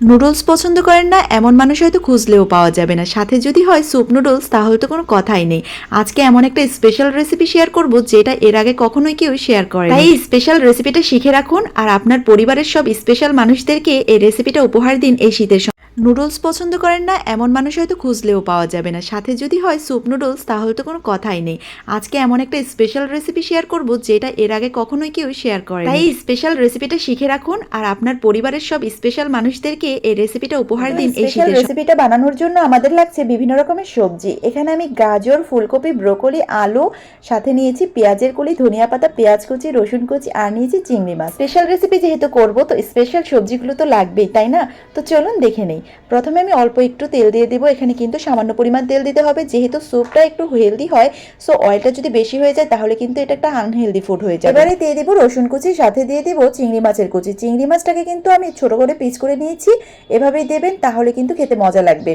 Noodles পছন্দ করেন না এমন মানুষ হয়তো খুঁজলেও পাওয়া যাবে না, সাথে যদি হয় স্যুপ নুডলস তাহলে তো কোনো কথাই নেই। আজকে এমন একটা স্পেশাল রেসিপি শেয়ার করব যেটা এর আগে কখনোই কেউ শেয়ার করে, তাই এই স্পেশাল রেসিপিটা শিখে রাখুন আর আপনার পরিবারের সব স্পেশাল মানুষদেরকে এই রেসিপিটা উপহার দিন এই শীতের সময়। নুডলস পছন্দ করেন না এমন মানুষ হয়তো খুঁজলেও পাওয়া যাবে না, সাথে যদি হয় স্যুপ নুডলস তাহলে তো কোনো কথাই নেই। আজকে এমন একটা স্পেশাল রেসিপি শেয়ার করব যেটা এর আগে কখনোই কেউ শেয়ার করে, তাই এই স্পেশাল রেসিপিটা শিখে রাখুন আর আপনার পরিবারের সব স্পেশাল মানুষদেরকে এই রেসিপিটা উপহার দিন এই শীতের সময়। রেসিপিটা বানানোর জন্য আমাদের লাগছে বিভিন্ন রকমের সবজি। এখানে আমি গাজর, ফুলকপি, ব্রোকলি, আলু, সাথে নিয়েছি পেঁয়াজের কলি, ধনিয়া পাতা, পেঁয়াজ কুচি, রসুন কুচি আর নিয়েছি চিংড়ি মাছ। স্পেশাল রেসিপি যেহেতু করব তো স্পেশাল সবজিগুলো তো লাগবেই, তাই না? তো চলুন দেখে নেই। প্রথমে আমি অল্প একটু তেল দিয়ে দেবো। এখানে কিন্তু সামান্য পরিমাণ তেল দিতে হবে, যেহেতু স্যুপটা একটু হেলদি হয়। সো অয়েলটা যদি বেশি হয়ে যায় তাহলে কিন্তু এটা একটা আনহেলদি ফুড হয়ে যাবে। এবারে দিয়ে দেবো রসুন কুচি, সাথে দিয়ে দেবো চিংড়ি মাছের কুচি। চিংড়ি মাছটাকে কিন্তু আমি ছোট করে পিস করে নিয়েছি, এভাবেই দেবেন তাহলে কিন্তু খেতে মজা লাগবে।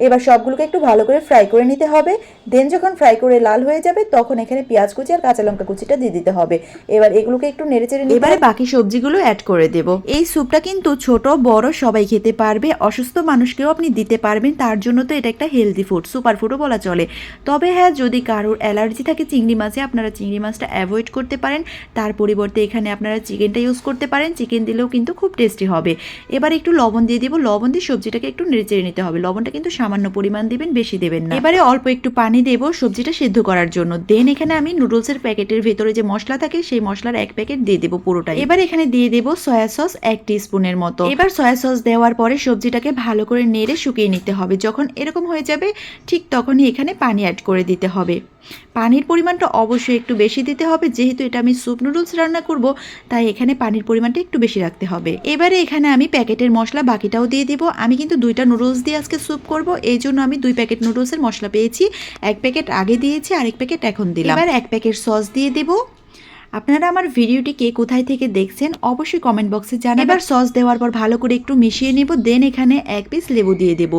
এবার সবগুলোকে একটু ভালো করে ফ্রাই করে নিতে হবে। দেন যখন ফ্রাই করে লাল হয়ে যাবে তখন এখানে পেঁয়াজ কুচি আর কাঁচা লঙ্কা কুচিটা দিয়ে দিতে হবে। এবার এগুলোকে একটু নেড়েচেড়ে নিতে এবারে বাকি সবজিগুলো অ্যাড করে দেব। এই স্যুপটা কিন্তু ছোট বড় সবাই খেতে পারবে, অসুস্থ মানুষকেও আপনি দিতে পারবেন, তার জন্য তো এটা একটা হেলদি ফুড, সুপার ফুডও বলা চলে। তবে হ্যাঁ, যদি কারোর অ্যালার্জি থাকে চিংড়ি মাছে, আপনারা চিংড়ি মাছটা অ্যাভয়েড করতে পারেন। তার পরিবর্তে এখানে আপনারা চিকেনটা ইউজ করতে পারেন, চিকেন দিলেও কিন্তু খুব টেস্টি হবে। এবার একটু লবণ দিয়ে দিব, লবণ দিয়ে সবজিটাকে একটু নেড়েচেড়ে নিতে হবে। লবণটা কিন্তু সামান্য পরিমাণ দিবেন, বেশি দেবেন না। এবারে অল্প একটু পানি দেব সবজিটা সিদ্ধ করার জন্য। দেন এখানে আমি নুডলসের প্যাকেটের ভেতরে যে মশলা থাকে সেই মশলার এক প্যাকেট দিয়ে দেবো পুরোটাই। এবার এখানে দিয়ে দেব সয়া সস 1 টিস্পুনের মতো। এবার সয়া সস দেওয়ার পরে সবজিটাকে ভালো করে নেড়ে শুকিয়ে নিতে হবে। যখন এরকম হয়ে যাবে ঠিক তখনই এখানে পানি অ্যাড করে দিতে হবে। পানির পরিমাণটা অবশ্যই একটু বেশি দিতে হবে, যেহেতু এটা আমি স্যুপ নুডলস রান্না করব তাই এখানে পানির পরিমাণটা একটু বেশি রাখতে হবে। এবারে এখানে আমি প্যাকেটের মশলা বাকিটাও দিয়ে দিব। আমি কিন্তু 2টা নুডলস দিয়ে আজকে স্যুপ করব, এই জন্য আমি 2 প্যাকেট নুডলসের মশলা পেয়েছি। 1 প্যাকেট আগে দিয়েছি আর 1 প্যাকেট এখন দিলাম। এবার 1 প্যাকেট সস দিয়ে দেব। আপনারা আমার ভিডিওটি কে কোথায় থেকে দেখছেন অবশ্যই কমেন্ট বক্সে জানাবেন। এবার সস দেওয়ার পর ভালো করে একটু মিশিয়ে নেব। দেন এখানে 1 পিস লেবু দিয়ে দেব।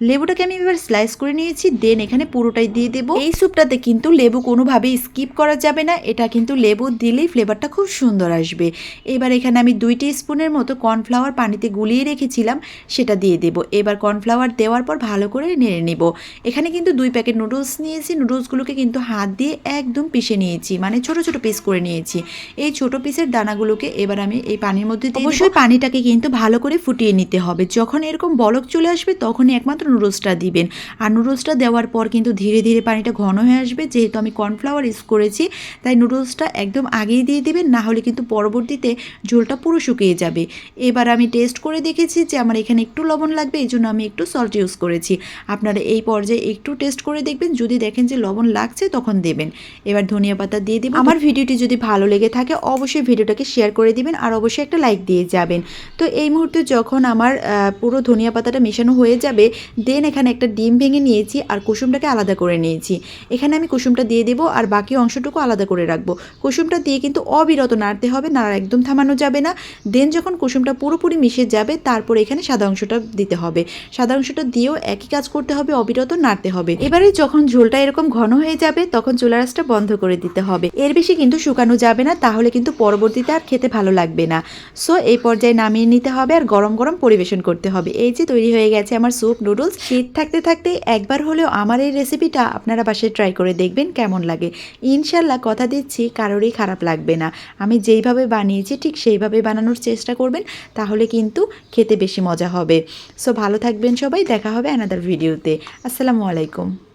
লেবুটাকে আমি এবার স্লাইস করে নিয়েছি, দেন এখানে পুরোটাই দিয়ে দেব। এই স্যুপটাতে কিন্তু লেবু কোনোভাবেই স্কিপ করা যাবে না, এটা কিন্তু লেবু দিলেই ফ্লেভারটা খুব সুন্দর আসবে। এবার এখানে আমি 2 টিস্পুনের মতো কর্নফ্লাওয়ার পানিতে গুলিয়ে রেখেছিলাম সেটা দিয়ে দেব। এবার কর্নফ্লাওয়ার দেওয়ার পর ভালো করে নেড়ে নেব। এখানে কিন্তু 2 প্যাকেট নুডলস নিয়েছি, নুডলসগুলোকে কিন্তু হাত দিয়ে একদম পিষে নিয়েছি, মানে ছোট ছোট পিস করে নিয়েছি। এই ছোট পিসের দানাগুলোকে এবার আমি এই পানির মধ্যে দিয়ে অবশ্যই পানিটাকে কিন্তু ভালো করে ফুটিয়ে নিতে হবে। যখন এরকম বলক চলে আসবে তখনই একমাত্র নুডলসটা দিবেন। আর নুডলসটা দেওয়ার পর কিন্তু ধীরে ধীরে পানিটা ঘন হয়ে আসবে, যেহেতু আমি কর্নফ্লাওয়ার ইউজ করেছি তাই নুডলসটা একদম আগেই দিয়ে দিবেন, না হলে কিন্তু পরবর্তীতে ঝোলটা পুরো শুকিয়ে যাবে। এবার আমি টেস্ট করে দেখেছি যে আমার এখানে একটু লবণ লাগবে, এই জন্য আমি একটু সল্ট ইউজ করেছি। আপনারা এই পর্যায়ে একটু টেস্ট করে দেখবেন, যদি দেখেন যে লবণ লাগছে তখন দেবেন। এবার ধনিয়া পাতা দিয়ে দিব। আমার ভিডিওটি যদি ভালো লেগে থাকে অবশ্যই ভিডিওটাকে শেয়ার করে দিবেন আর অবশ্যই একটা লাইক দিয়ে যাবেন। তো এই মুহূর্তে যখন আমার পুরো ধনিয়া পাতাটা মেশানো হয়ে যাবে, দেন এখানে একটা ডিম ভেঙে নিয়েছি আর কুসুমটাকে আলাদা করে নিয়েছি। এখানে আমি কুসুমটা দিয়ে দেবো আর বাকি অংশটুকু আলাদা করে রাখবো। কুসুমটা দিয়ে কিন্তু অবিরত নাড়তে হবে, নাড়া একদম থামানো যাবে না। দেন যখন কুসুমটা পুরোপুরি মিশে যাবে তারপর এখানে সাদা অংশটা দিতে হবে। সাদা অংশটা দিয়েও একই কাজ করতে হবে, অবিরত নাড়তে হবে। এবারে যখন ঝোলটা এরকম ঘন হয়ে যাবে তখন চুলা আঁচটা বন্ধ করে দিতে হবে। এর বেশি কিন্তু শুকানো যাবে না, তাহলে কিন্তু পরবর্তীতে আর খেতে ভালো লাগবে না। সো এই পর্যায়ে নামিয়ে নিতে হবে আর গরম গরম পরিবেশন করতে হবে। এই যে তৈরি হয়ে গেছে আমার স্যুপ নুডলস। শীত থাকতে থাকতে একবার হলেও আমার এই রেসিপিটা আপনারা বাসায় ট্রাই করে দেখবেন কেমন লাগে। ইনশাল্লাহ কথা দিচ্ছি কারোরই খারাপ লাগবে না। আমি যেইভাবে বানিয়েছি ঠিক সেইভাবে বানানোর চেষ্টা করবেন, তাহলে কিন্তু খেতে বেশি মজা হবে। সো ভালো থাকবেন সবাই, দেখা হবে অ্যানাদার ভিডিওতে। আসসালামু আলাইকুম।